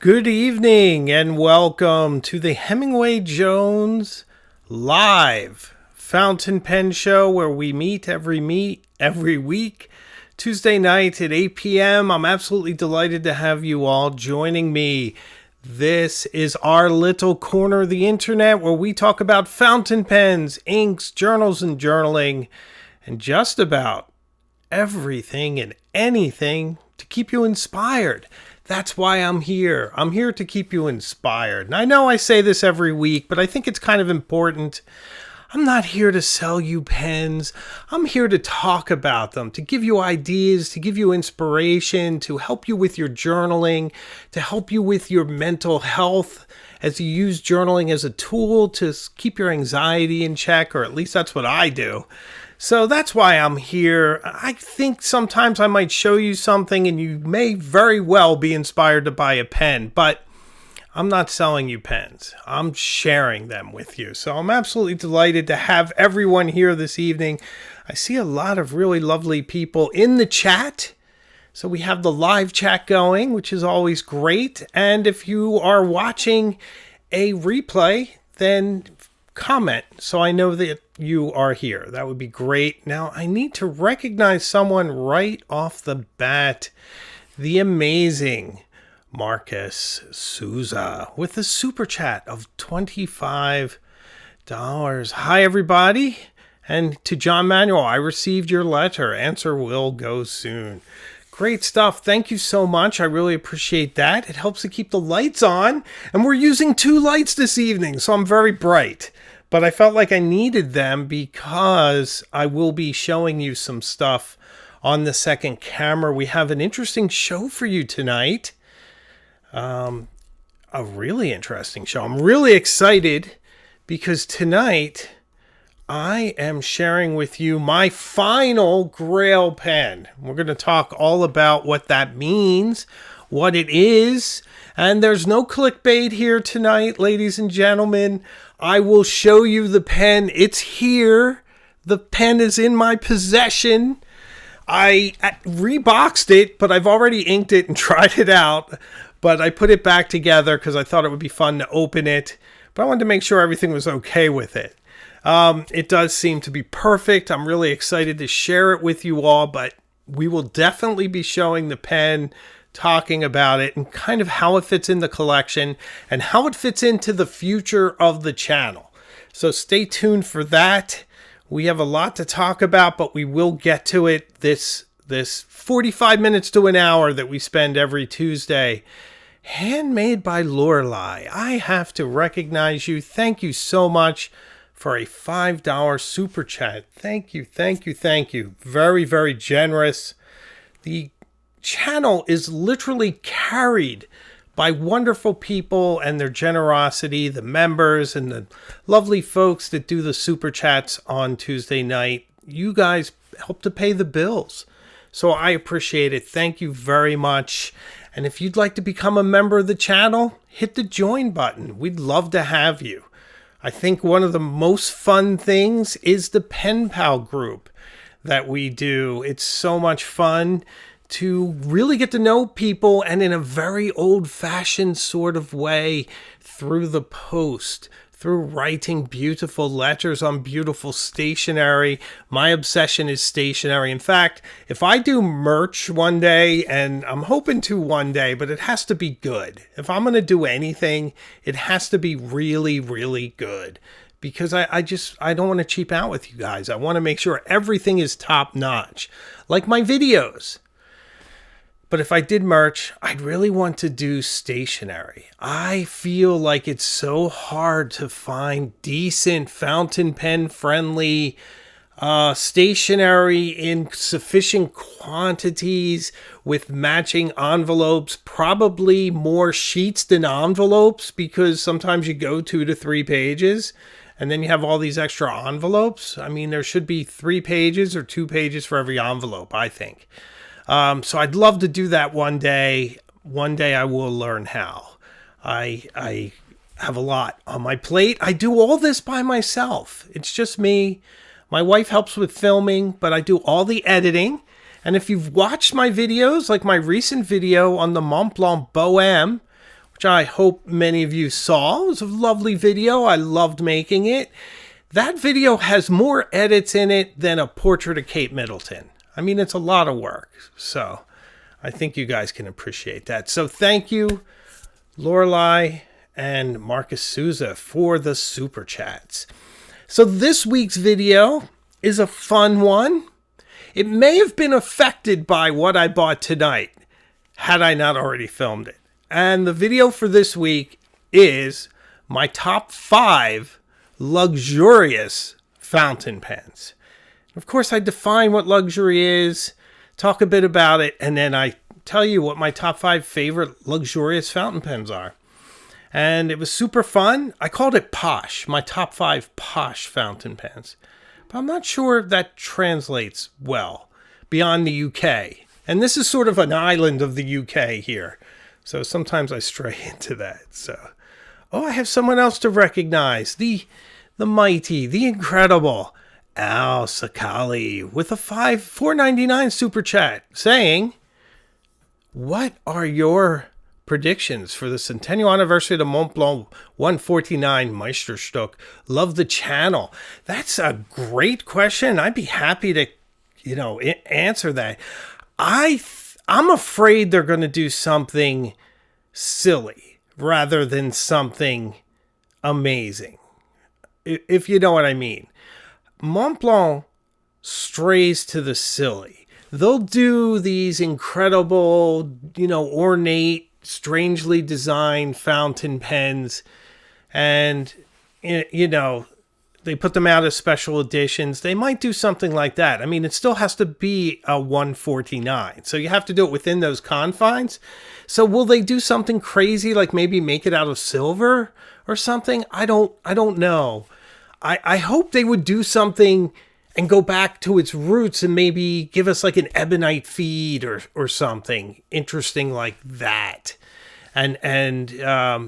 Good evening and welcome to the Hemingway Jones live fountain pen show where we meet every week, Tuesday night at 8 p.m. I'm absolutely delighted to have you all joining me. This is our little corner of the internet where we talk about fountain pens, inks, journals, and journaling, and just about everything and anything to keep you inspired. That's why I'm here. I'm here to keep you inspired. And I know I say this every week, but I think it's kind of important. I'm not here to sell you pens. I'm here to talk about them, to give you ideas, to give you inspiration, to help you with your journaling, to help you with your mental health as you use journaling as a tool to keep your anxiety in check, or at least that's what I do. So that's why I'm here. I think sometimes I might show you something and you may very well be inspired to buy a pen, but I'm not selling you pens. I'm sharing them with you. So I'm absolutely delighted to have everyone here this evening. I see a lot of really lovely people in the chat. So we have the live chat going, which is always great. And if you are watching a replay, then comment so I know that you are here. That would be great. Now I need to recognize someone right off the bat. The amazing Marcus Souza with a super chat of $25. Hi everybody. And to John Manuel, I received your letter. Answer will go soon. Great stuff. Thank you so much. I really appreciate that. It helps to keep the lights on. And we're using 2 lights this evening, so I'm very bright. But I felt like I needed them because I will be showing you some stuff on the second camera. We have an interesting show for you tonight. A really interesting show. I'm really excited because tonight I am sharing with you my final Grail Pen. We're going to talk all about what that means, what it is, and there's no clickbait here tonight, ladies and gentlemen. I will show you the pen. It's here. The pen is in my possession. I reboxed it, but I've already inked it and tried it out. But I put it back together because I thought it would be fun to open it. But I wanted to make sure everything was okay with it. It does seem to be perfect. I'm really excited to share it with you all. But we will definitely be showing the pen, talking about it, and kind of how it fits in the collection and how it fits into the future of the channel. So stay tuned for that. We have a lot to talk about, but we will get to it this 45 minutes to an hour that we spend every Tuesday. Handmade by Lorelei. I have to recognize you. Thank you so much for a $5 super chat. Thank you, thank you, thank you. Very, very generous. The channel is literally carried by wonderful people and their generosity, the members and the lovely folks that do the super chats on Tuesday night. You guys help to pay the bills. So I appreciate it. Thank you very much. And if you'd like to become a member of the channel, hit the join button. We'd love to have you. I think one of the most fun things is the Pen Pal group that we do. It's so much fun to really get to know people, and in a very old-fashioned sort of way, through the post, through writing beautiful letters on beautiful stationery. My obsession is stationery. In fact, if I do merch one day, and I'm hoping to one day, but it has to be good. If I'm going to do anything, it has to be really, really good. Because I don't want to cheap out with you guys. I want to make sure everything is top notch. Like my videos. But if I did merch, I'd really want to do stationery. I feel like it's so hard to find decent fountain pen friendly stationery in sufficient quantities with matching envelopes, probably more sheets than envelopes, because sometimes you go 2 to 3 pages and then you have all these extra envelopes. I mean, there should be 3 pages or 2 pages for every envelope, I think. So I'd love to do that one day. One day I will learn how. I have a lot on my plate. I do all this by myself. It's just me. My wife helps with filming, but I do all the editing. And if you've watched my videos, like my recent video on the Mont Blanc Bohème, which I hope many of you saw. It was a lovely video. I loved making it. That video has more edits in it than a portrait of Kate Middleton. I mean, it's a lot of work. So I think you guys can appreciate that. So thank you, Lorelei and Marcus Souza, for the super chats. So this week's video is a fun one. It may have been affected by what I bought tonight, had I not already filmed it. And the video for this week is my top 5 luxurious fountain pens. Of course, I define what luxury is, talk a bit about it, and then I tell you what my top 5 favorite luxurious fountain pens are. And it was super fun. I called it posh, my top 5 posh fountain pens. But I'm not sure if that translates well beyond the UK. And this is sort of an island of the UK here. So sometimes I stray into that. So, I have someone else to recognize. The mighty, the incredible Al Sakali with a $4.99 super chat saying, what are your predictions for the centennial anniversary of the Mont Blanc 149 Meisterstück? Love the channel. That's a great question. I'd be happy to, answer that. I'm afraid they're going to do something silly rather than something amazing, if you know what I mean. Mont Blanc strays to the silly. They'll do these incredible, ornate, strangely designed fountain pens, and they put them out as special editions. They might do something like that. I mean, it still has to be a 149, so you have to do it within those confines. So will they do something crazy, like maybe make it out of silver or something? I don't know. I hope they would do something and go back to its roots and maybe give us like an ebonite feed or something interesting like that. And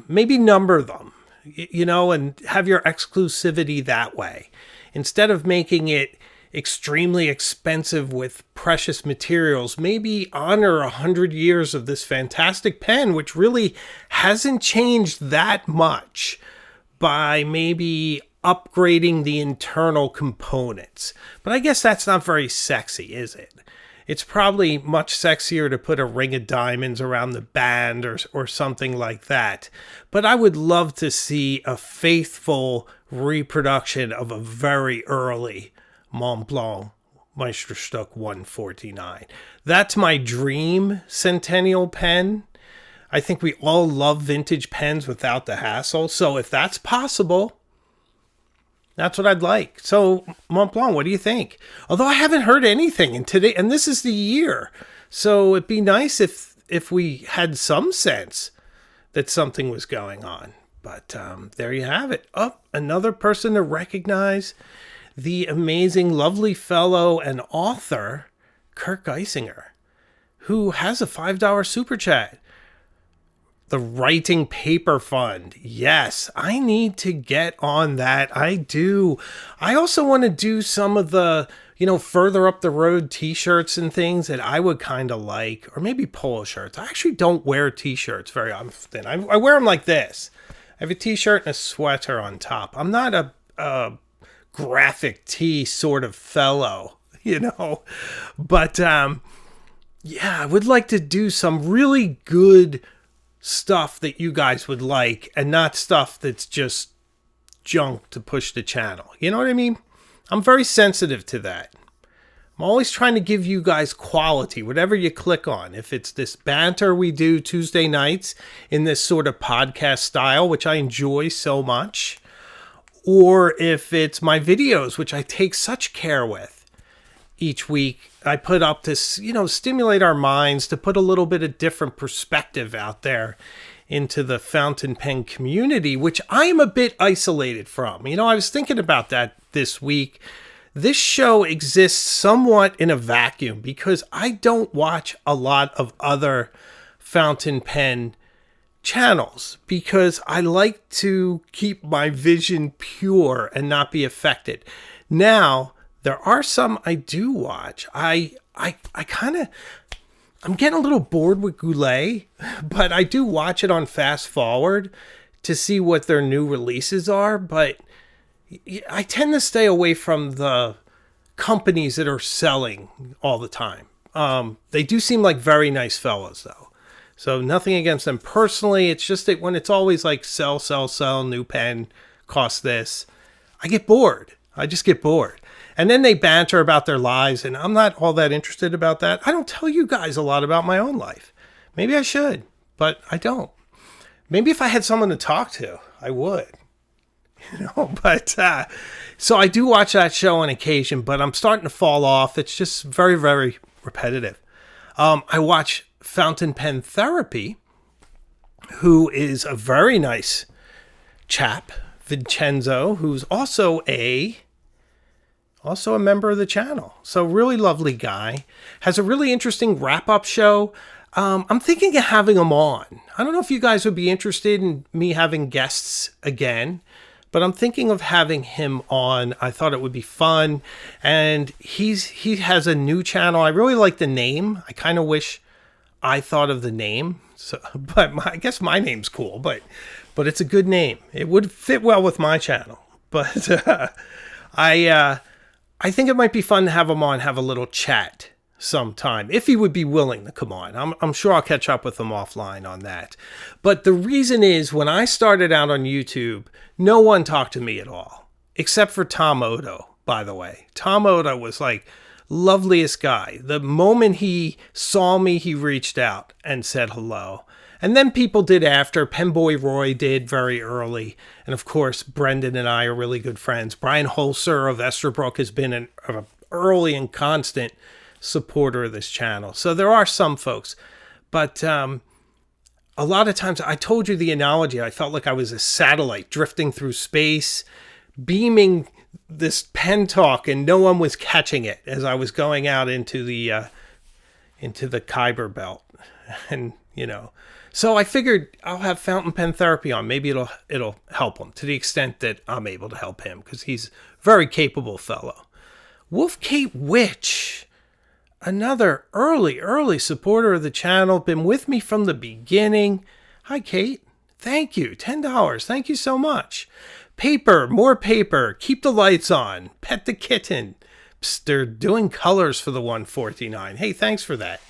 maybe number them, and have your exclusivity that way. Instead of making it extremely expensive with precious materials, maybe honor 100 years of this fantastic pen, which really hasn't changed that much, by maybe upgrading the internal components. But I guess that's not very sexy, is it? It's probably much sexier to put a ring of diamonds around the band or something like that. But I would love to see a faithful reproduction of a very early Mont Blanc Meisterstück 149. That's my dream centennial pen. I think we all love vintage pens without the hassle. So if that's possible, that's what I'd like. So, Mont Blanc, what do you think? Although I haven't heard anything, and this is the year. So it'd be nice if we had some sense that something was going on. But there you have it. Another person to recognize, the amazing, lovely fellow and author, Kirk Ginger, who has a $5 super chat. The Writing Paper Fund. Yes, I need to get on that. I do. I also want to do some of the, further up the road t-shirts and things that I would kind of like, or maybe polo shirts. I actually don't wear t-shirts very often. I wear them like this. I have a t-shirt and a sweater on top. I'm not a graphic tee sort of fellow, But, I would like to do some really good stuff that you guys would like, and not stuff that's just junk to push the channel. You know what I mean? I'm very sensitive to that. I'm always trying to give you guys quality, whatever you click on. If it's this banter we do Tuesday nights in this sort of podcast style, which I enjoy so much, or if it's my videos, which I take such care with each week, I put up this, stimulate our minds, to put a little bit of different perspective out there into the fountain pen community, which I am a bit isolated from. I was thinking about that this week. This show exists somewhat in a vacuum because I don't watch a lot of other fountain pen channels, because I like to keep my vision pure and not be affected. Now, there are some I do watch. I kind of I'm getting a little bored with Goulet, but I do watch it on fast forward to see what their new releases are. But I tend to stay away from the companies that are selling all the time. They do seem like very nice fellas, though. So nothing against them personally. It's just that when it's always like sell, new pen, cost this, I get bored. I just get bored. And then they banter about their lives, and I'm not all that interested about that. I don't tell you guys a lot about my own life. Maybe I should, but I don't. Maybe if I had someone to talk to, I would. But so I do watch that show on occasion, but I'm starting to fall off. It's just very, very repetitive. I watch Fountain Pen Therapy, who is a very nice chap, Vincenzo, who's also a member of the channel. So really lovely guy. Has a really interesting wrap-up show. I'm thinking of having him on. I don't know if you guys would be interested in me having guests again, but I'm thinking of having him on. I thought it would be fun. And he has a new channel. I really like the name. I kind of wish I thought of the name. So, but I guess my name's cool, but it's a good name. It would fit well with my channel. But I think it might be fun to have him on, have a little chat sometime, if he would be willing to come on. I'm sure I'll catch up with him offline on that. But the reason is, when I started out on YouTube, no one talked to me at all, except for Tom Odo, by the way. Tom Odo was like loveliest guy. The moment he saw me, he reached out and said hello. And then people did after. Penboy Roy did very early. And of course, Brendan and I are really good friends. Brian Holzer of Esterbrook has been an early and constant supporter of this channel. So there are some folks. But a lot of times, I told you the analogy. I felt like I was a satellite drifting through space, beaming this pen talk, and no one was catching it as I was going out into the Kuiper Belt. And, so I figured I'll have Fountain Pen Therapy on. Maybe it'll help him to the extent that I'm able to help him, because he's a very capable fellow. Wolf Kate Witch, another early supporter of the channel, been with me from the beginning. Hi, Kate. Thank you. $10. Thank you so much. Paper, more paper. Keep the lights on. Pet the kitten. Psst, they're doing colors for the 149. Hey, thanks for that.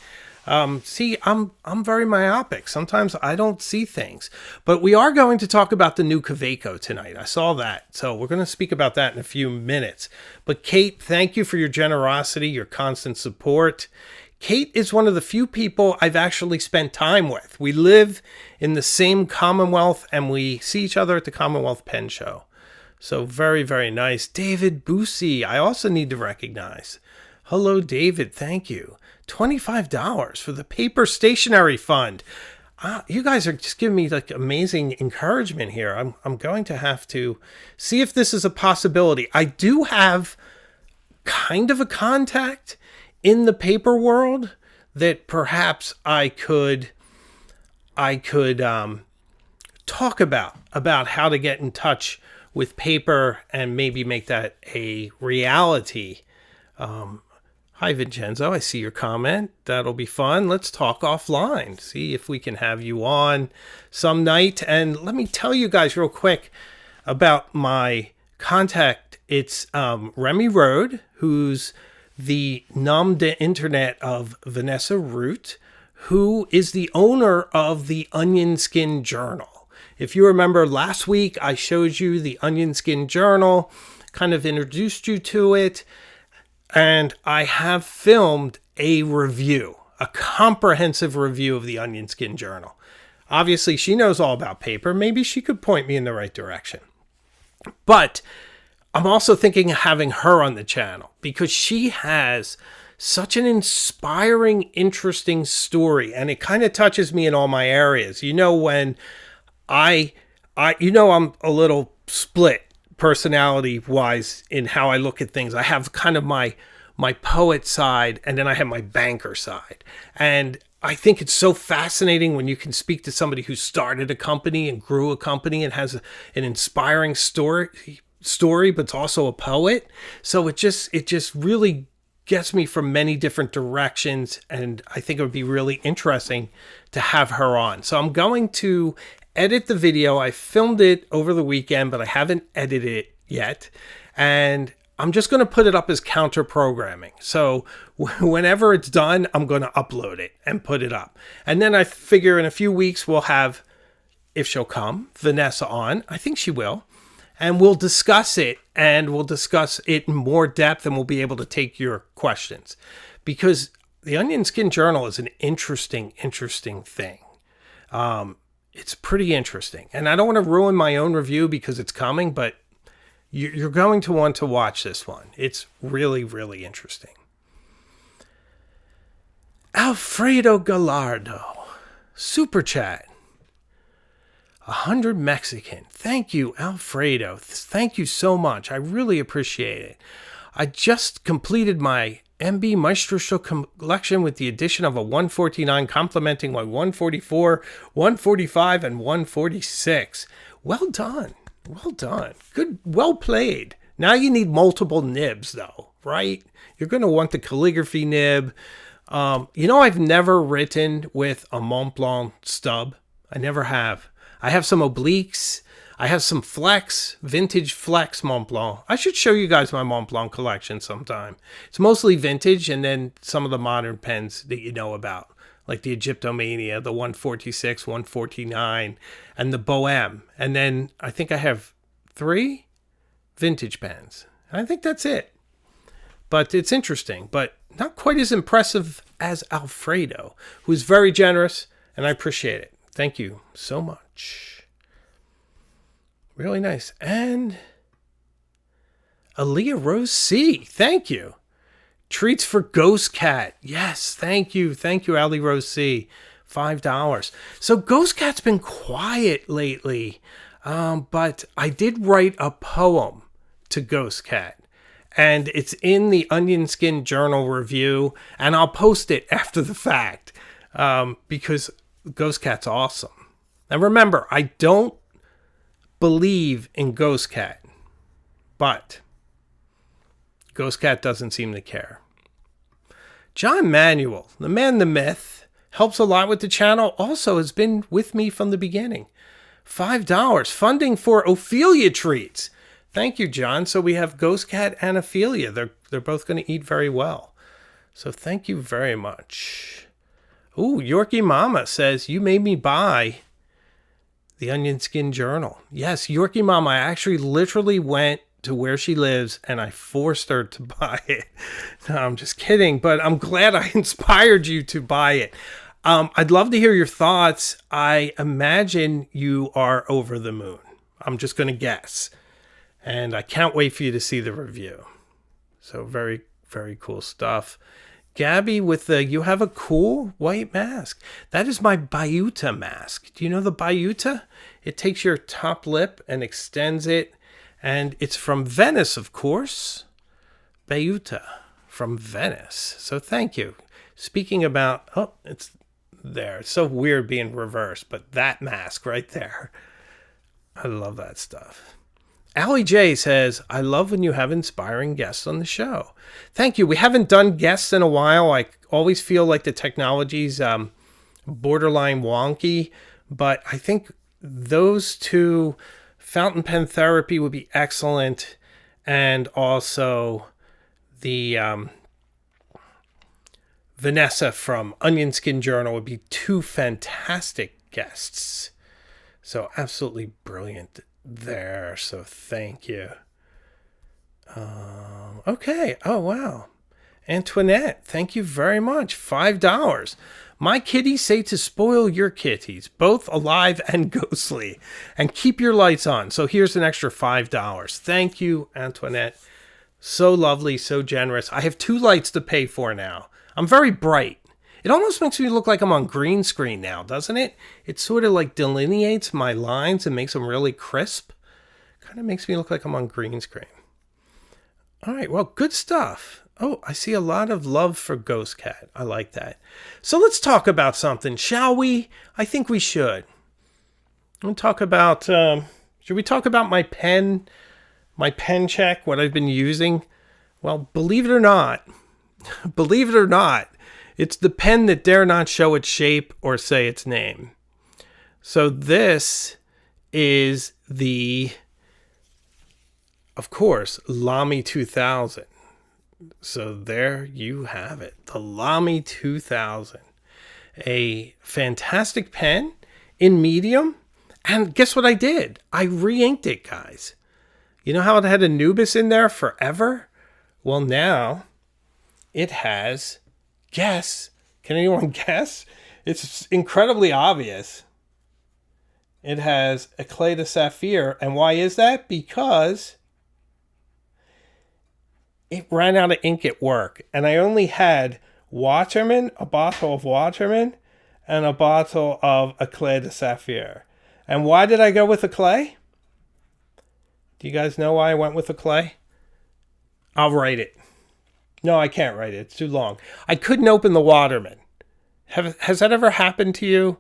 See, I'm very myopic. Sometimes I don't see things. But we are going to talk about the new Kaweco tonight. I saw that. So we're going to speak about that in a few minutes. But Kate, thank you for your generosity, your constant support. Kate is one of the few people I've actually spent time with. We live in the same Commonwealth, and we see each other at the Commonwealth Pen Show. So very, very nice. David Boosie, I also need to recognize. Hello, David. Thank you. $25 for the Paper Stationery Fund. You guys are just giving me like amazing encouragement here. I'm going to have to see if this is a possibility. I do have kind of a contact in the paper world that perhaps I could talk about how to get in touch with paper and maybe make that a reality. Hi, Vincenzo. I see your comment. That'll be fun. Let's talk offline. See if we can have you on some night. And let me tell you guys real quick about my contact. It's Remy Road, who's the nom de internet of Vanessa Root, who is the owner of the Onion Skin Journal. If you remember last week, I showed you the Onion Skin Journal, kind of introduced you to it. And I have filmed a review, a comprehensive review of the Onion Skin Journal. Obviously, she knows all about paper. Maybe she could point me in the right direction. But I'm also thinking of having her on the channel because she has such an inspiring, interesting story. And it kind of touches me in all my areas. When I'm a little split personality wise in how I look at things. I have kind of my poet side, and then I have my banker side. And I think it's so fascinating when you can speak to somebody who started a company and grew a company and has an inspiring story, but it's also a poet. So it just really gets me from many different directions, and I think it would be really interesting to have her on. So I'm going to edit the video. I filmed it over the weekend, but I haven't edited it yet. And I'm just going to put it up as counter programming. So whenever it's done, I'm going to upload it and put it up. And then I figure in a few weeks we'll have, if she'll come, Vanessa on. I think she will. And we'll discuss it, and we'll discuss it in more depth, and we'll be able to take your questions. Because the Onion Skin Journal is an interesting thing. It's pretty interesting. And I don't want to ruin my own review because it's coming, but you're going to want to watch this one. It's really, really interesting. Alfredo Gallardo, Super Chat. 100 Mexican. Thank you, Alfredo. Thank you so much. I really appreciate it. I just completed my MB Maestro Show collection with the addition of a 149 complementing my 144, 145, and 146. Well done. Well done. Good. Well played. Now you need multiple nibs, though, right? You're going to want the calligraphy nib. I've never written with a Mont Blanc stub. I never have. I have some obliques. I have some Flex, vintage Flex Mont Blanc. I should show you guys my Mont Blanc collection sometime. It's mostly vintage, and then some of the modern pens that you know about, like the Egyptomania, the 146, 149, and the Bohème. And then I think I have 3 vintage pens. I think that's it. But it's interesting, but not quite as impressive as Alfredo, who's very generous, and I appreciate it. Thank you so much. Really nice. And Aaliyah Rose C. Thank you. Treats for Ghost Cat. Yes, thank you. Thank you, Ali Rose C. $5. So Ghost Cat's been quiet lately. But I did write a poem to Ghost Cat. And it's in the Onion Skin Journal review. And I'll post it after the fact. Because Ghost Cat's awesome. And remember, I don't believe in Ghost Cat, but Ghost Cat doesn't seem to care. John Manuel, the man, the myth, helps a lot with the channel, also has been with me from the beginning. $5, funding for Ophelia treats. Thank you, John. So we have Ghost Cat and Ophelia. They're both going to eat very well. So thank you very much. Ooh, Yorkie Mama says, you made me buy the Onion Skin Journal. Yes, Yorkie Mama, I actually literally went to where she lives and I forced her to buy it. No, I'm just kidding, but I'm glad I inspired you to buy it. I'd love to hear your thoughts. I imagine you are over the moon. I'm just going to guess. And I can't wait for you to see the review. So very, very cool stuff. Gabby with the, you have a cool white mask. That is my Bayuta mask. Do you know the Bayuta? It takes your top lip and extends it. And it's from Venice, of course. Bayuta from Venice. So thank you. Speaking about, oh, it's there. It's so weird being reversed, but that mask right there. I love that stuff. AliJ says, I love when you have inspiring guests on the show. Thank you. We haven't done guests in a while. I always feel like the technology's borderline wonky, but I think those two, fountain pen therapy would be excellent, and also the Vanessa from Onion Skin Journal would be 2 fantastic guests. So absolutely brilliant there. So thank you. Okay. Oh, wow. Antoinette, thank you very much. $5. My kitties say to spoil your kitties, both alive and ghostly, and keep your lights on. So here's an extra $5. Thank you, Antoinette. So lovely, so generous. I have 2 lights to pay for now. I'm very bright. It almost makes me look like I'm on green screen now, doesn't it? It sort of like delineates my lines and makes them really crisp. Kind of makes me look like I'm on green screen. All right, well, good stuff. Oh, I see a lot of love for Ghost Cat. I like that. So let's talk about something, shall we? I think we should. We'll talk about, should we talk about my pen check, what I've been using? Well, believe it or not, Believe it or not, it's the pen that dare not show its shape or say its name. So this is the, of course, Lami 2000. So there you have it, the Lami 2000. A fantastic pen in medium. And guess what I did? I re-inked it, guys. You know how it had Anubis in there forever? Well, now it has, guess. Can anyone guess? It's incredibly obvious. It has Eclat de Saphir. And why is that? Because it ran out of ink at work. And I only had Waterman, a bottle of Waterman, and a bottle of Eclat de Saphir. And why did I go with Eclat? Do you guys know why I went with Eclat? I'll write it. No, I can't write it. It's too long. I couldn't open the Waterman. Has that ever happened to you?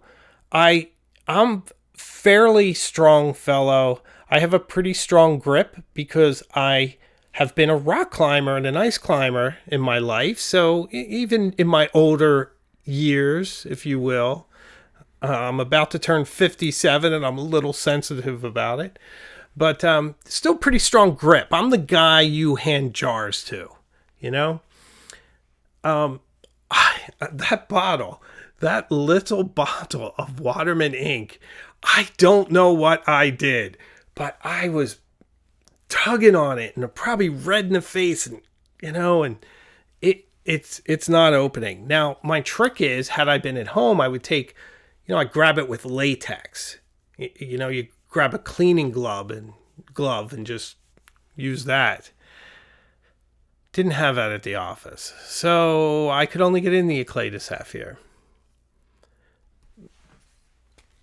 I'm fairly strong fellow. I have a pretty strong grip because I have been a rock climber and an ice climber in my life. So even in my older years, if you will, I'm about to turn 57 and I'm a little sensitive about it. But still pretty strong grip. I'm the guy you hand jars to, you know? That bottle, that little bottle of Waterman ink, I don't know what I did, but I was tugging on it and probably red in the face, and you know, and it's not opening. Now, my trick is, had I been at home, I would take, you know, I grab it with latex. You know, you grab a cleaning glove and just use that. Didn't have that at the office, so I could only get in the Eclat de Saphir.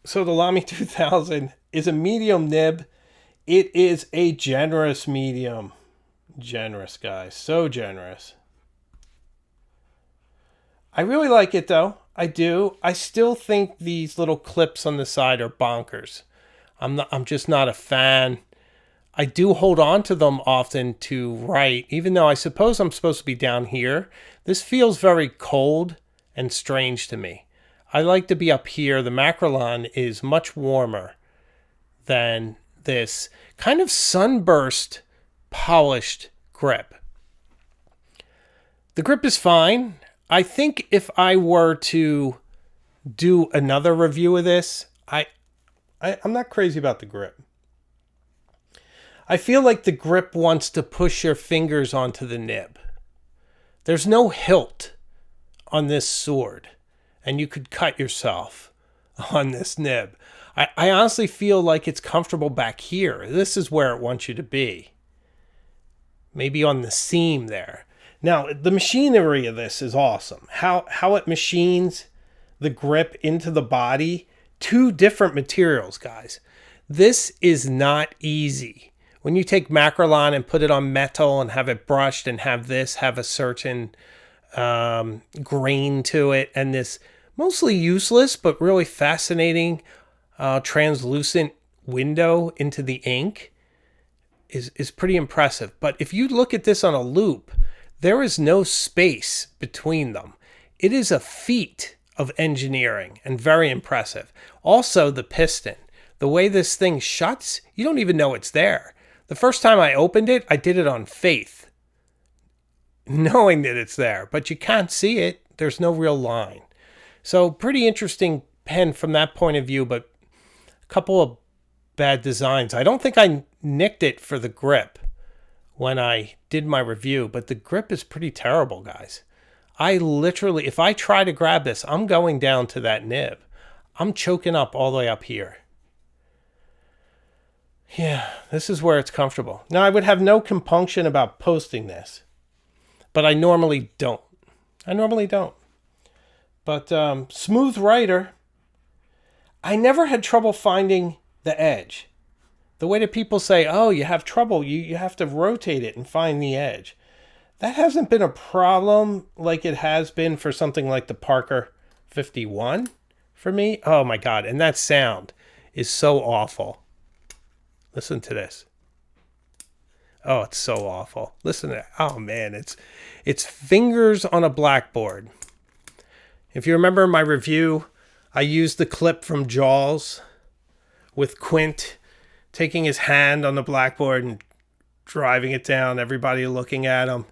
So the Lami 2000 is a medium nib. It is a generous medium. Generous, guys. So generous. I really like it, though. I do. I still think these little clips on the side are bonkers. I'm just not a fan. I do hold on to them often to write, even though I suppose I'm supposed to be down here. This feels very cold and strange to me. I like to be up here. The Macrolon is much warmer than this kind of sunburst polished grip. The grip is fine. I think if I were to do another review of this, I'm not crazy about the grip. I feel like the grip wants to push your fingers onto the nib. There's no hilt on this sword, and you could cut yourself on this nib. I honestly feel like it's comfortable back here. This is where it wants you to be. Maybe on the seam there. Now, the machinery of this is awesome. How it machines the grip into the body. Two different materials, guys. This is not easy. When you take Macrolon and put it on metal and have it brushed and have this have a certain grain to it, and this mostly useless but really fascinating translucent window into the ink is pretty impressive. But if you look at this on a loop, there is no space between them. It is a feat of engineering and very impressive. Also, the piston. The way this thing shuts, you don't even know it's there. The first time I opened it, I did it on faith, knowing that it's there, but you can't see it. There's no real line. So pretty interesting pen from that point of view, but a couple of bad designs. I don't think I nicked it for the grip when I did my review, but the grip is pretty terrible, guys. I literally, if I try to grab this, I'm going down to that nib. I'm choking up all the way up here. Yeah, this is where it's comfortable. Now, I would have no compunction about posting this, but I normally don't. But smooth writer, I never had trouble finding the edge. The way that people say, oh, you have trouble, you have to rotate it and find the edge. That hasn't been a problem like it has been for something like the Parker 51 for me. Oh my God, and that sound is so awful. Listen to this. Oh, it's so awful. Listen to that. Oh man, it's fingers on a blackboard. If you remember my review, I used the clip from Jaws with Quint taking his hand on the blackboard and driving it down, everybody looking at him.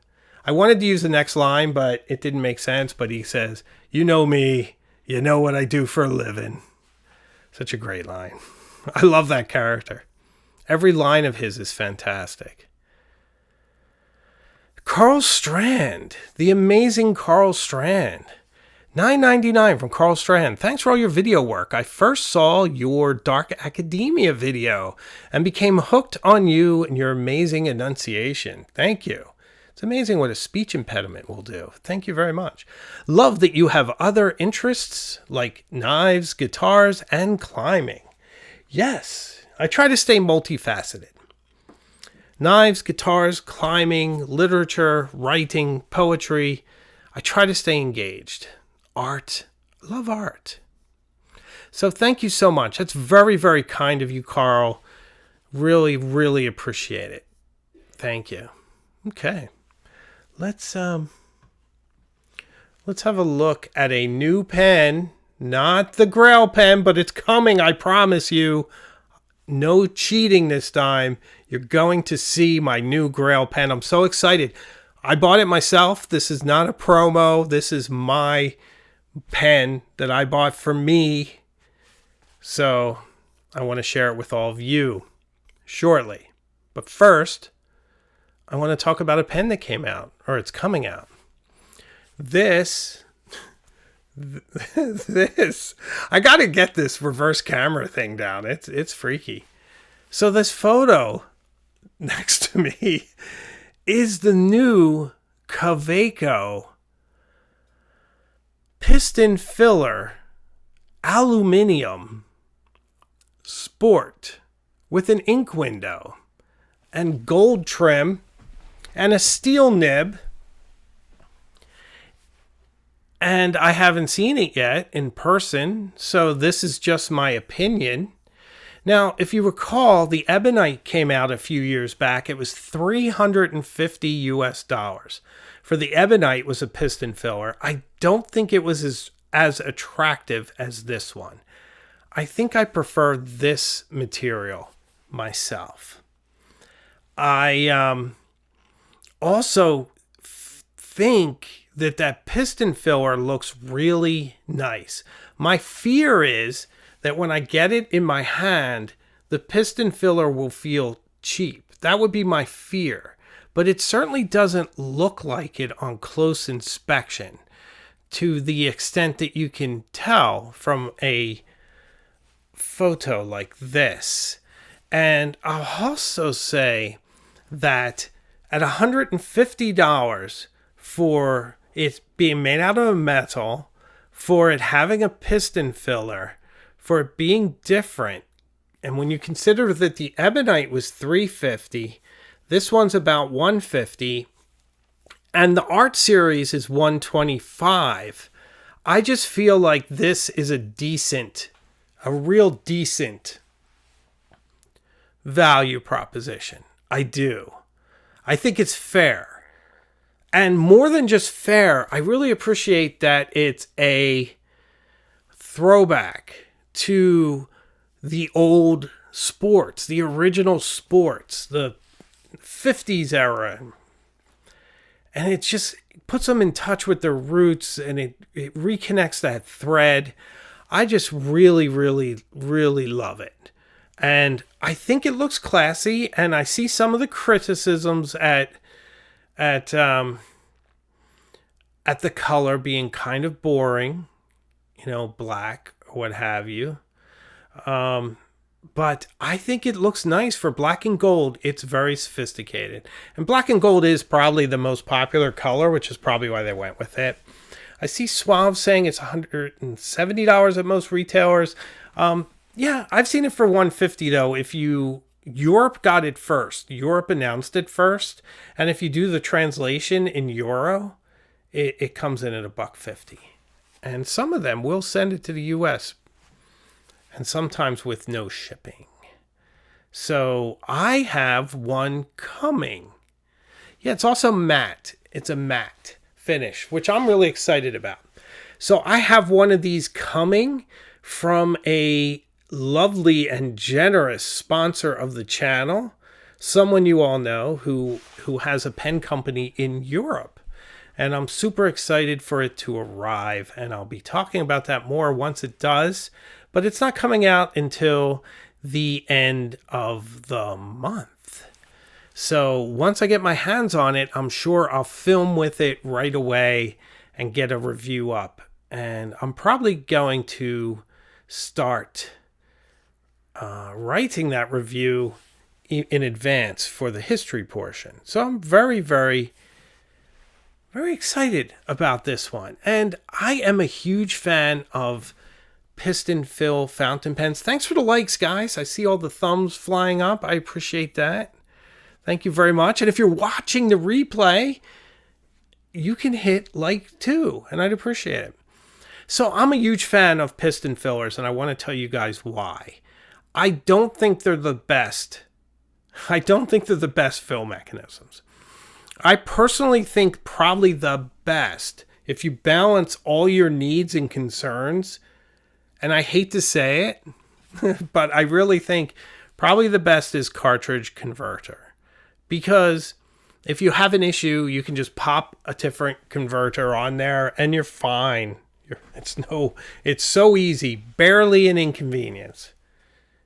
I wanted to use the next line, but it didn't make sense. But he says, "You know me, you know what I do for a living." Such a great line. I love that character. Every line of his is fantastic. Carl Strand, the amazing Carl Strand. $9.99 from Carl Strand. Thanks for all your video work. I first saw your Dark Academia video and became hooked on you and your amazing enunciation. Thank you. It's amazing what a speech impediment will do. Thank you very much. Love that you have other interests like knives, guitars, and climbing. Yes, I try to stay multifaceted. Knives, guitars, climbing, literature, writing, poetry. I try to stay engaged. Art. Love art. So thank you so much. That's very, very kind of you, Carl. Really, really appreciate it. Thank you. Okay. Let's have a look at a new pen. Not the Grail Pen, but it's coming, I promise you. No cheating this time. You're going to see my new Grail Pen. I'm so excited. I bought it myself. This is not a promo. This is my pen that I bought for me. So I want to share it with all of you shortly. But first, I want to talk about a pen that came out, or it's coming out. This, I got to get this reverse camera thing down. It's freaky. So this photo next to me is the new Kaweco Piston Filler Aluminum Sport with an ink window and gold trim and a steel nib. And I haven't seen it yet in person, so this is just my opinion. Now, if you recall, the Ebonite came out a few years back. It was $350 US. For the Ebonite was a piston filler. I don't think it was as attractive as this one. I think I prefer this material myself. I also think that piston filler looks really nice. My fear is that when I get it in my hand, the piston filler will feel cheap. That would be my fear. But it certainly doesn't look like it on close inspection to the extent that you can tell from a photo like this. And I'll also say that at $150 for it being made out of metal, for it having a piston filler, for it being different, and when you consider that the Ebonite was $350, this one's about $150, and the Art Series is $125, I just feel like this is a real decent value proposition. I do. I think it's fair. And more than just fair, I really appreciate that it's a throwback to the old sports, the original sports, the 50s era. And it just puts them in touch with their roots, and it reconnects that thread. I just really, really, really love it. And I think it looks classy, and I see some of the criticisms at the color being kind of boring, black or what have you. But I think it looks nice for black and gold. It's very sophisticated. And black and gold is probably the most popular color, which is probably why they went with it. I see Suave saying it's $170 at most retailers. Yeah, I've seen it for $150 though. Europe got it first. Europe announced it first. And if you do the translation in euro, it comes in at $150. And some of them will send it to the US. And sometimes with no shipping. So I have one coming. Yeah, it's also matte. It's a matte finish, which I'm really excited about. So I have one of these coming from a lovely and generous sponsor of the channel, someone you all know who has a pen company in Europe. And I'm super excited for it to arrive, and I'll be talking about that more once it does. But it's not coming out until the end of the month. So once I get my hands on it, I'm sure I'll film with it right away and get a review up. And I'm probably going to start writing that review in advance for the history portion. So I'm very, very, very excited about this one. And I am a huge fan of Piston fill fountain pens. Thanks for the likes, guys. I see all the thumbs flying up. I appreciate that. Thank you very much. And if you're watching the replay, you can hit like too, and I'd appreciate it. So I'm a huge fan of piston fillers, and I want to tell you guys why. I don't think they're the best. I don't think they're the best fill mechanisms. I personally think probably the best, if you balance all your needs and concerns, and I hate to say it, but I really think probably the best is cartridge converter. Because if you have an issue, you can just pop a different converter on there and you're fine. It's so easy, barely an inconvenience.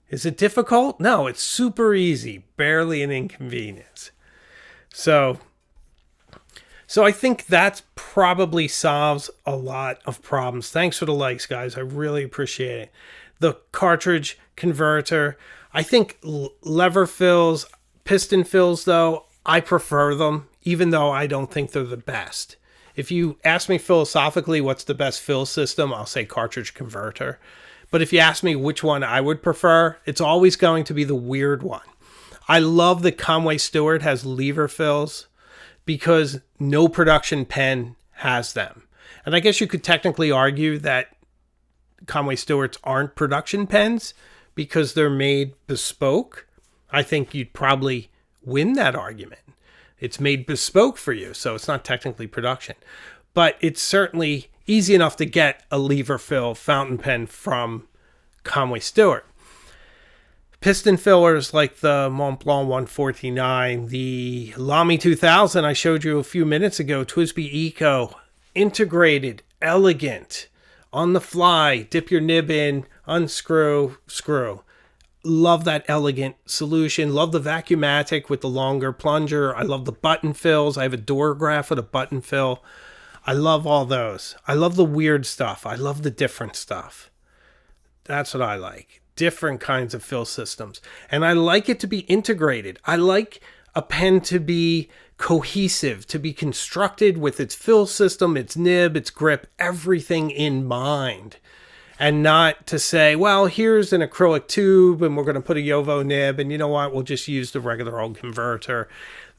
Is it difficult? No, it's super easy, barely an inconvenience. So I think that probably solves a lot of problems. Thanks for the likes, guys. I really appreciate it. The cartridge converter, I think lever fills, piston fills, though, I prefer them, even though I don't think they're the best. If you ask me philosophically what's the best fill system, I'll say cartridge converter. But if you ask me which one I would prefer, it's always going to be the weird one. I love that Conway Stewart has lever fills because no production pen has them. And I guess you could technically argue that Conway Stewart's aren't production pens because they're made bespoke. I think you'd probably win that argument. It's made bespoke for you, so it's not technically production. But it's certainly easy enough to get a lever fill fountain pen from Conway Stewart. Piston fillers like the Mont Blanc 149, the Lami 2000 I showed you a few minutes ago, TWSBI Eco, integrated, elegant, on the fly, dip your nib in, unscrew, screw. Love that elegant solution. Love the Vacuumatic with the longer plunger. I love the button fills. I have a Durograph with a button fill. I love all those. I love the weird stuff. I love the different stuff. That's what I like. Different kinds of fill systems. And I like it to be integrated. I like a pen to be cohesive, to be constructed with its fill system, its nib, its grip, everything in mind. And not to say, well, here's an acrylic tube and we're going to put a Yovo nib and you know what, we'll just use the regular old converter.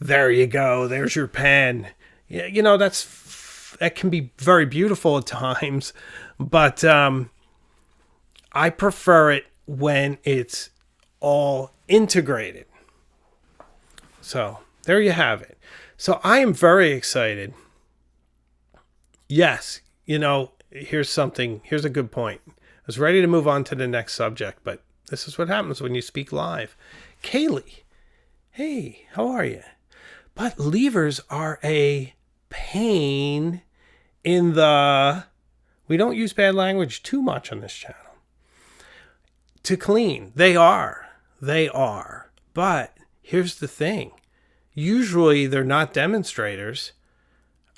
There you go. There's your pen. Yeah, you know, that can be very beautiful at times, but I prefer it when it's all integrated. So there you have it. So I am very excited. Yes, you know, here's a good point. I was ready to move on to the next subject, but this is what happens when you speak live. Kaylee, hey, how are you? But levers are a pain in the... We don't use bad language too much on this channel. To clean. They are. But here's the thing. Usually they're not demonstrators.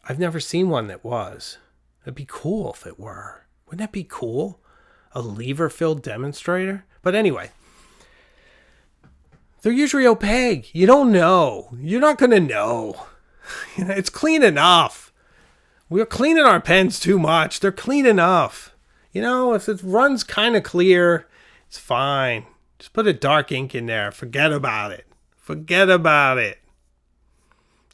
I've never seen one that was. It'd be cool if it were. Wouldn't that be cool? A lever-filled demonstrator? But anyway, they're usually opaque. You don't know. You're not going to know. It's clean enough. We're cleaning our pens too much. They're clean enough. You know, if it runs kind of clear, it's fine. Just put a dark ink in there. Forget about it. Forget about it.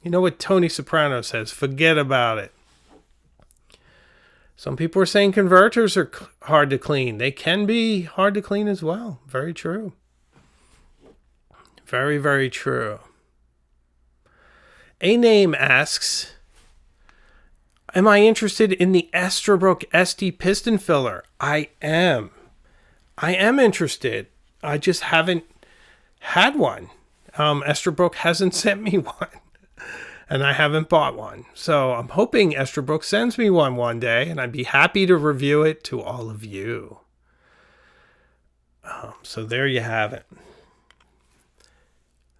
You know what Tony Soprano says? Forget about it. Some people are saying converters are hard to clean. They can be hard to clean as well. Very true. Very, very true. A Name asks, am I interested in the Esterbrook SD piston filler? I am. I am interested. I just haven't had one. Esterbrook hasn't sent me one. And I haven't bought one. So I'm hoping Esterbrook sends me one day. And I'd be happy to review it to all of you. So there you have it.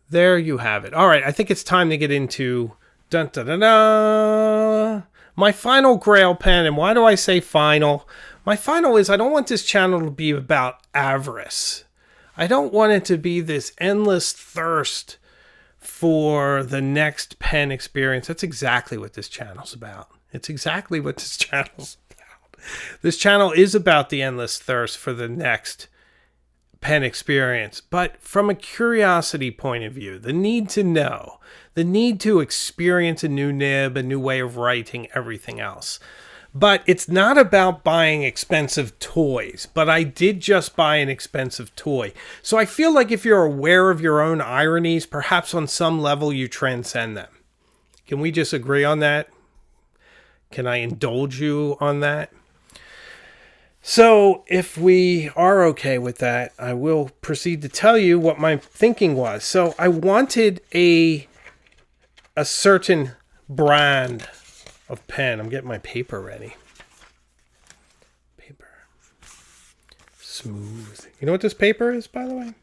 There you have it. All right, I think it's time to get into dun, dun, dun, dun, my final Grail Pen. And why do I say final? My final is I don't want this channel to be about avarice. I don't want it to be this endless thirst for the next pen experience. That's exactly what this channel's about. It's exactly what this channel's about. This channel is about the endless thirst for the next pen experience, but from a curiosity point of view, the need to know, the need to experience a new nib, a new way of writing, everything else. But it's not about buying expensive toys, but I did just buy an expensive toy. So I feel like if you're aware of your own ironies, perhaps on some level you transcend them. Can we just agree on that? Can I indulge you on that? So if we are okay with that, I will proceed to tell you what my thinking was. So I wanted a certain brand of pen. I'm getting my paper ready. Paper. Smooth. You know what this paper is, by the way?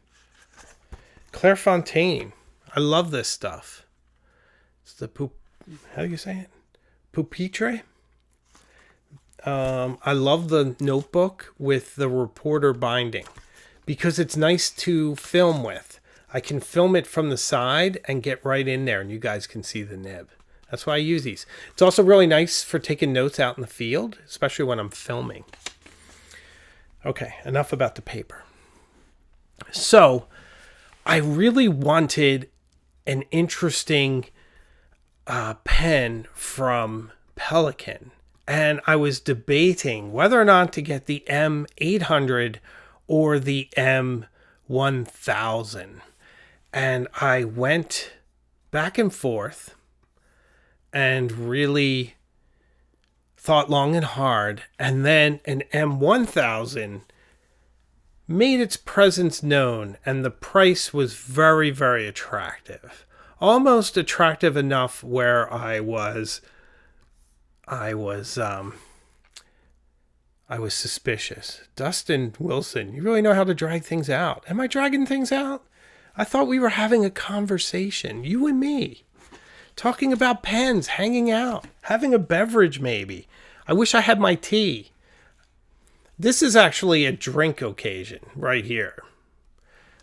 Clairefontaine. I love this stuff. It's the how do you say it? Pupitre? I love the notebook with the reporter binding because it's nice to film with. I can film it from the side and get right in there and you guys can see the nib. That's why I use these. It's also really nice for taking notes out in the field, especially when I'm filming. Okay, enough about the paper. So I really wanted an interesting pen from Pelikan. And I was debating whether or not to get the M800 or the M1000. And I went back and forth and really thought long and hard. And then an M1000 made its presence known. And the price was very, very attractive. Almost attractive enough where I was suspicious. Dustin Wilson, you really know how to drag things out. Am I dragging things out? I thought we were having a conversation, you and me, talking about pens, hanging out, having a beverage maybe. I wish I had my tea. This is actually a drink occasion right here.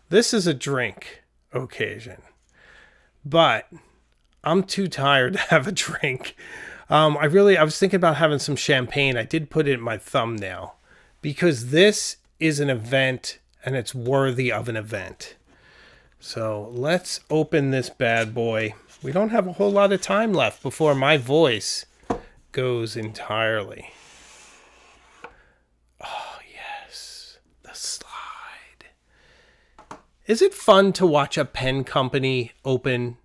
This is a drink occasion. But I'm too tired to have a drink. I was thinking about having some champagne. I did put it in my thumbnail because this is an event and it's worthy of an event. So let's open this bad boy. We don't have a whole lot of time left before my voice goes entirely. Oh, yes. The slide. Is it fun to watch a pen company open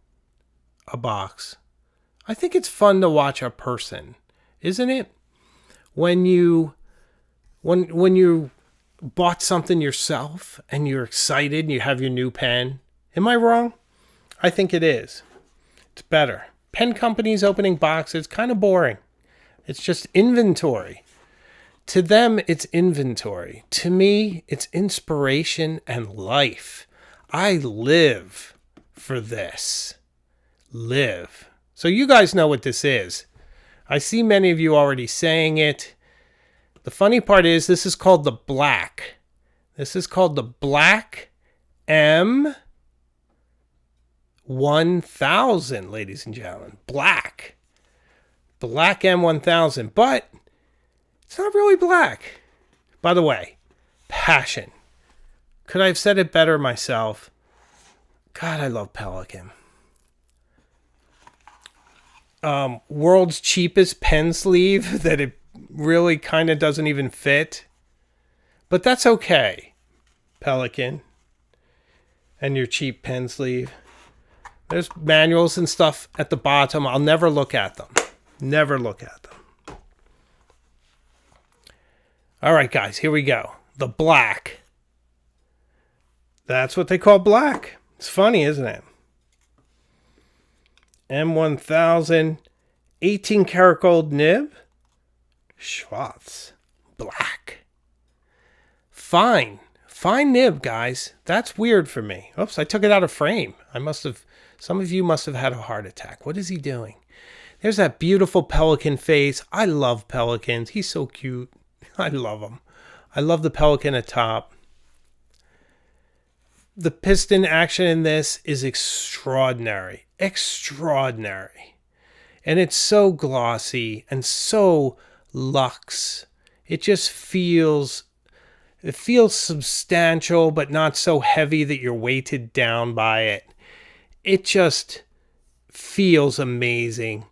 a box? I think it's fun to watch a person, isn't it? When you bought something yourself and you're excited and you have your new pen. Am I wrong? I think it is. It's better. Pen companies opening boxes, kind of boring. It's just inventory. To them, it's inventory. To me, it's inspiration and life. I live for this. Live. So you guys know what this is. I see many of you already saying it. The funny part is this is called the Black. This is called the Black M1000, ladies and gentlemen. Black. Black M1000. But it's not really black. By the way, passion. Could I have said it better myself? God, I love Pelikan. World's cheapest pen sleeve that it really kind of doesn't even fit. But that's okay, Pelikan. And your cheap pen sleeve. There's manuals and stuff at the bottom. I'll never look at them. Never look at them. All right, guys, here we go. The black. That's what they call black. It's funny, isn't it? M1000, 18 karat gold nib. Schwarz. Black. Fine. Fine nib, guys. That's weird for me. Oops, I took it out of frame. Some of you must have had a heart attack. What is he doing? There's that beautiful pelican face. I love pelicans. He's so cute. I love him. I love the pelican atop. The piston action in this is extraordinary. Extraordinary. And it's so glossy and so luxe. It just feels substantial, but not so heavy that you're weighted down by it. It just feels amazing.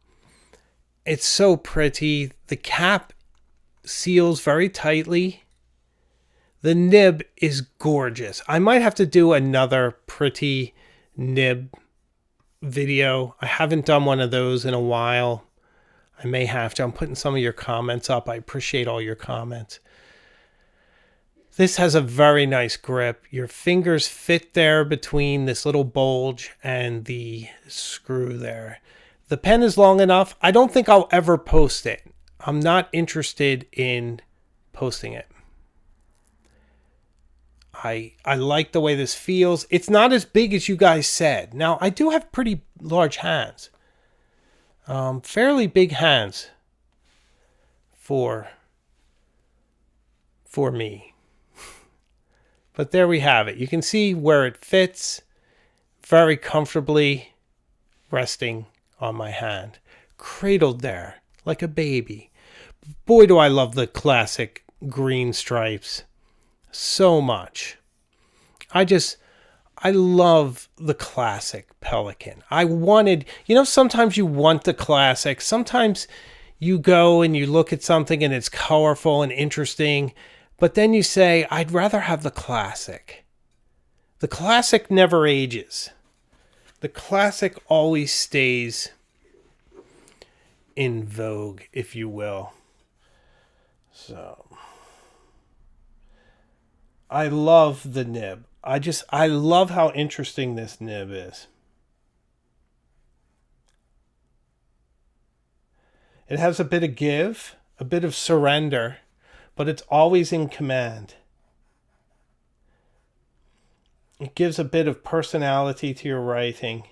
It's so pretty. The cap seals very tightly. The nib is gorgeous. I might have to do another pretty nib video. I haven't done one of those in a while. I may have to. I'm putting some of your comments up. I appreciate all your comments. This has a very nice grip. Your fingers fit there between this little bulge and the screw there. The pen is long enough. I don't think I'll ever post it. I'm not interested in posting it. I like the way this feels. It's not as big as you guys said. Now, I do have pretty large hands. Fairly big hands for me. But there we have it. You can see where it fits very comfortably resting on my hand. Cradled there like a baby. Boy, do I love the classic green stripes so much. I love the classic Pelican. Sometimes you want the classic. Sometimes you go and you look at something and it's colorful and interesting, but then you say, I'd rather have the classic. The classic never ages. The classic always stays in vogue, if you will. So, I love the nib. I love how interesting this nib is. It has a bit of give, a bit of surrender, but it's always in command. It gives a bit of personality to your writing.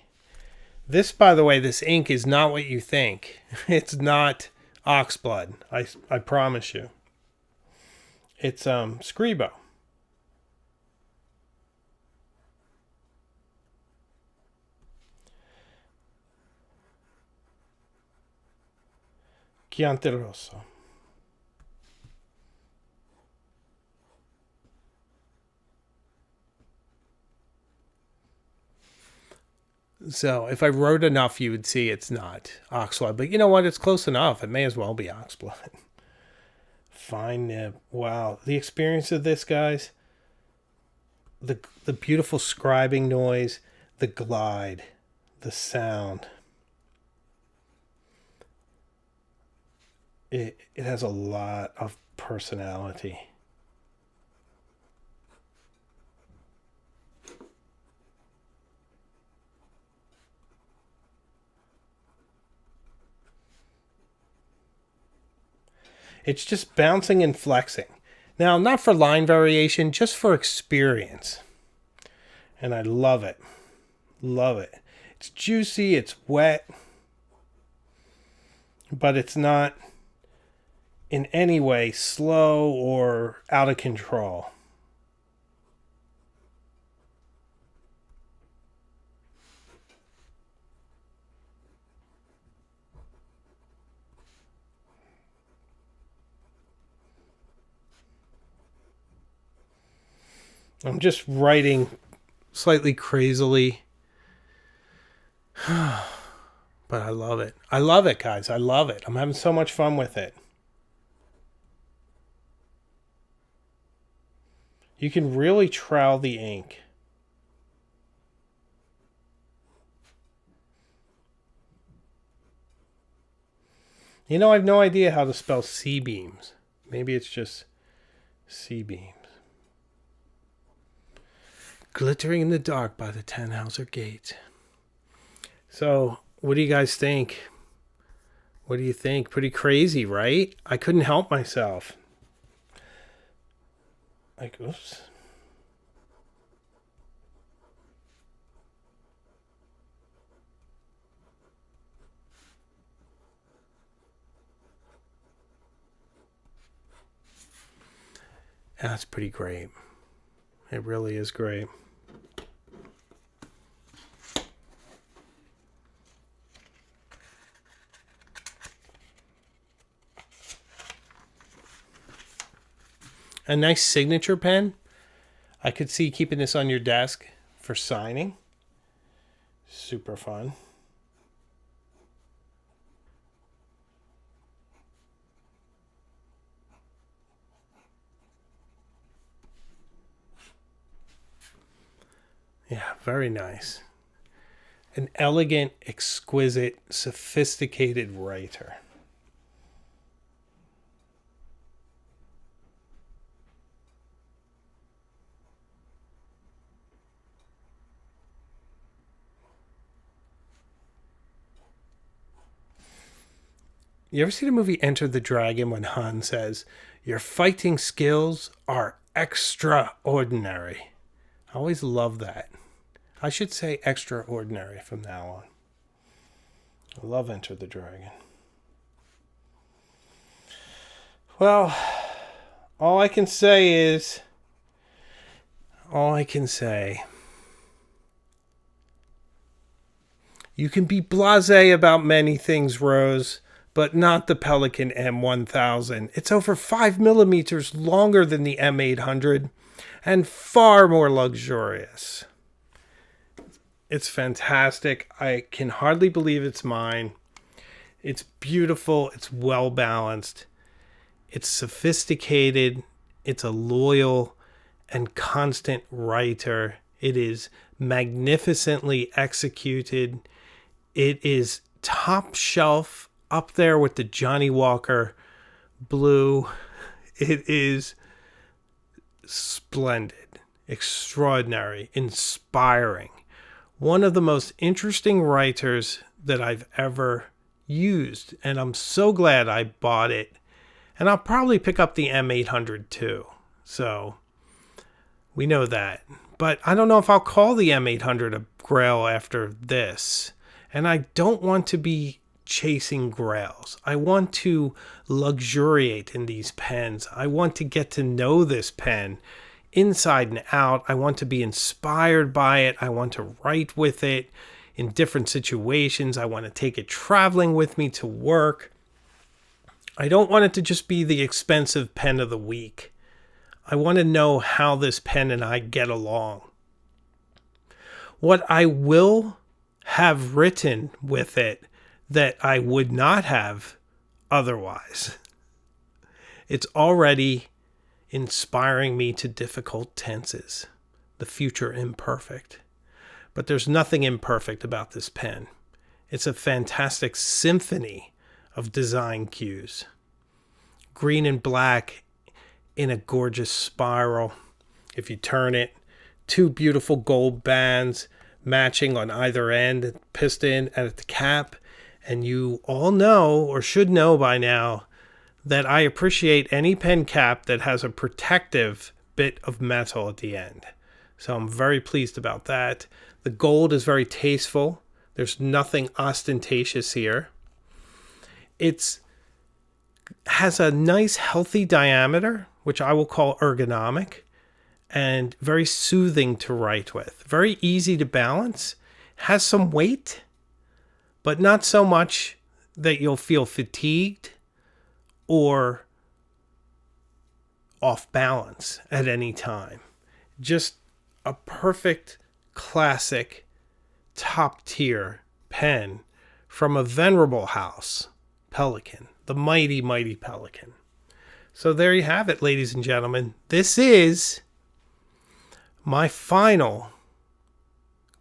This, by the way, this ink is not what you think. It's not oxblood. I promise you. It's Scribo. Chianti Rosso. So if I wrote enough, you would see it's not oxblood. But you know what? It's close enough. It may as well be oxblood. Fine nib. Wow. The experience of this, guys. The beautiful scribing noise. The glide. The sound. It has a lot of personality. It's just bouncing and flexing. Now, not for line variation, just for experience. And I love it. Love it. It's juicy, it's wet, but it's not in any way slow or out of control. I'm just writing slightly crazily. But I love it. I love it, guys. I love it. I'm having so much fun with it. You can really trowel the ink. You know, I have no idea how to spell C-beams. Maybe it's just C-beams. Glittering in the dark by the Tannhauser Gate. So, what do you guys think? What do you think? Pretty crazy, right? I couldn't help myself. Like, oops. That's pretty great. It really is great. A nice signature pen. I could see keeping this on your desk for signing. Super fun. Yeah, very nice. An elegant, exquisite, sophisticated writer. You ever see the movie Enter the Dragon when Han says, "Your fighting skills are extraordinary"? I always love that. I should say extraordinary from now on. I love Enter the Dragon. Well, all I can say, you can be blasé about many things, Rose, but not the Pelican M1000. It's over 5 millimeters longer than the M800 and far more luxurious. It's fantastic. I can hardly believe it's mine. It's beautiful. It's well balanced. It's sophisticated. It's a loyal and constant writer. It is magnificently executed. It is top shelf, up there with the Johnny Walker Blue. It is splendid, extraordinary, inspiring. One of the most interesting writers that I've ever used, and I'm so glad I bought it. And I'll probably pick up the M800 too. So we know that. But I don't know if I'll call the M800 a Grail after this. And I don't want to be chasing Grails. I want to luxuriate in these pens. I want to get to know this pen inside and out. I want to be inspired by it. I want to write with it in different situations. I want to take it traveling with me to work. I don't want it to just be the expensive pen of the week. I want to know how this pen and I get along. What I will have written with it that I would not have otherwise. It's already inspiring me to difficult tenses, the future imperfect. But there's nothing imperfect about this pen. It's a fantastic symphony of design cues. Green and black in a gorgeous spiral. If you turn it, 2 beautiful gold bands matching on either end, piston and at the cap. And you all know, or should know by now, that I appreciate any pen cap that has a protective bit of metal at the end. So I'm very pleased about that. The gold is very tasteful. There's nothing ostentatious here. It has a nice healthy diameter, which I will call ergonomic, and very soothing to write with. Very easy to balance. Has some weight, but not so much that you'll feel fatigued or off balance at any time. Just a perfect, classic, top-tier pen from a venerable house, Pelican, the mighty, mighty Pelican. So there you have it, ladies and gentlemen. This is my final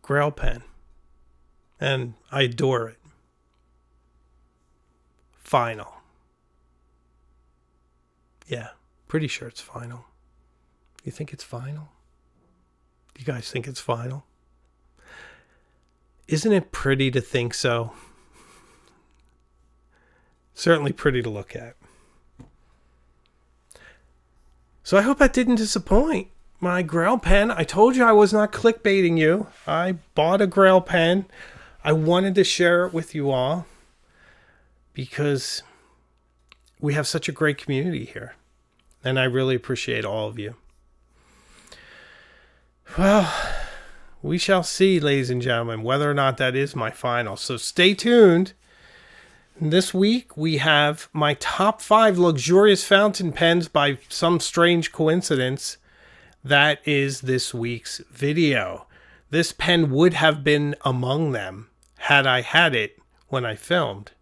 Grail pen, and I adore it. final. Yeah, pretty sure it's final. You think it's final? You guys think it's final? Isn't it pretty to think so? Certainly pretty to look at. So I hope that didn't disappoint. My Grail Pen, I told you I was not clickbaiting you. I bought a Grail Pen. I wanted to share it with you all because we have such a great community here. And I really appreciate all of you. Well, we shall see, ladies and gentlemen, whether or not that is my final. So stay tuned. This week, we have my top 5 luxurious fountain pens by some strange coincidence. That is this week's video. This pen would have been among them had I had it when I filmed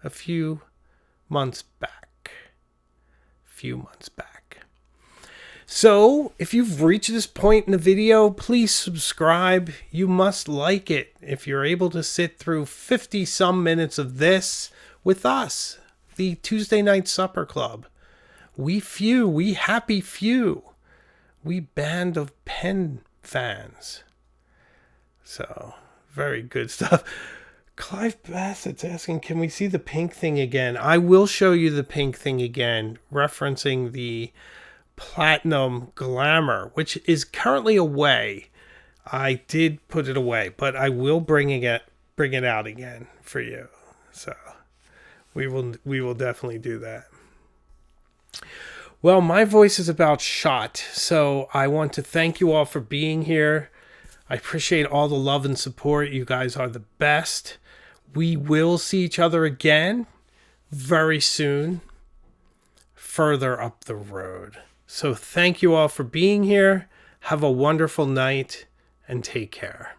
a few months back. So, if you've reached this point in the video, please subscribe. You must like it if you're able to sit through 50-some minutes of this with us, the Tuesday Night Supper Club. We happy few. We band of pen fans. So, very good stuff. Clive Bassett's asking, can we see the pink thing again? I will show you the pink thing again, referencing the Platinum Glamour, which is currently away. I did put it away, but I will bring it out again for you. So we will definitely do that. Well, my voice is about shot, so I want to thank you all for being here. I appreciate all the love and support. You guys are the best. We will see each other again very soon, further up the road. So thank you all for being here. Have a wonderful night and take care.